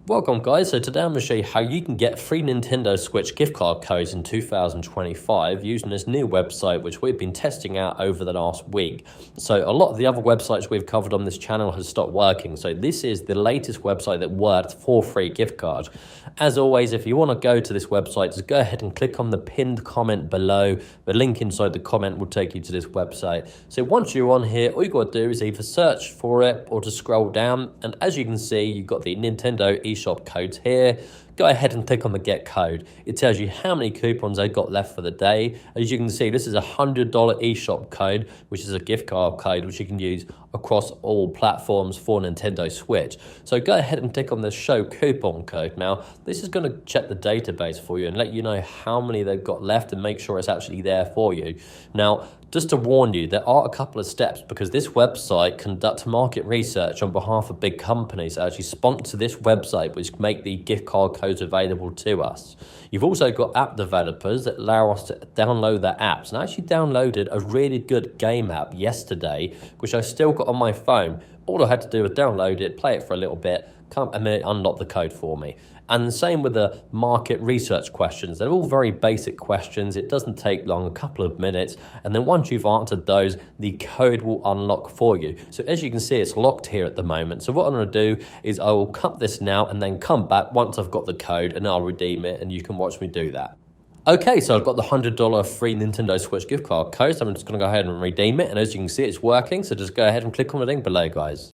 Welcome guys, so today I'm going to show you how you can get free Nintendo Switch gift card codes in 2025 using this new website which we've been testing out over the last week. So a lot of the other websites we've covered on this channel has stopped working, so this is the latest website that worked for free gift cards. As always, if you want to go to this website, just go ahead and click on the pinned comment below. The link inside the comment will take you to this website. So once you're on here, all you got to do is either search for it or just scroll down, and as you can see, you've got the Nintendo eShop codes here. Go ahead and click on the get code. It tells you how many coupons they've got left for the day. As you can see, this is a $100 eShop code, which is a gift card code which you can use across all platforms for Nintendo Switch. So go ahead and click on the show coupon code. Now, this is going to check the database for you and let you know how many they've got left and make sure it's actually there for you. Now, just to warn you, there are a couple of steps because this website conducts market research on behalf of big companies that actually sponsor this website, which make the gift card codes available to us. You've also got app developers that allow us to download their apps, and I actually downloaded a really good game app yesterday, which I still got on my phone. All I had to do was download it, play it for a little bit, and then it unlocked the code for me. And the same with the market research questions. They're all very basic questions. It doesn't take long, a couple of minutes. And then once you've answered those, the code will unlock for you. So as you can see, it's locked here at the moment. So what I'm going to do is I will cut this now and then come back once I've got the code and I'll redeem it, and you can watch me do that. Okay, so I've got the $100 free Nintendo Switch gift card code. So I'm just going to go ahead and redeem it. And as you can see, it's working. So just go ahead and click on the link below, guys.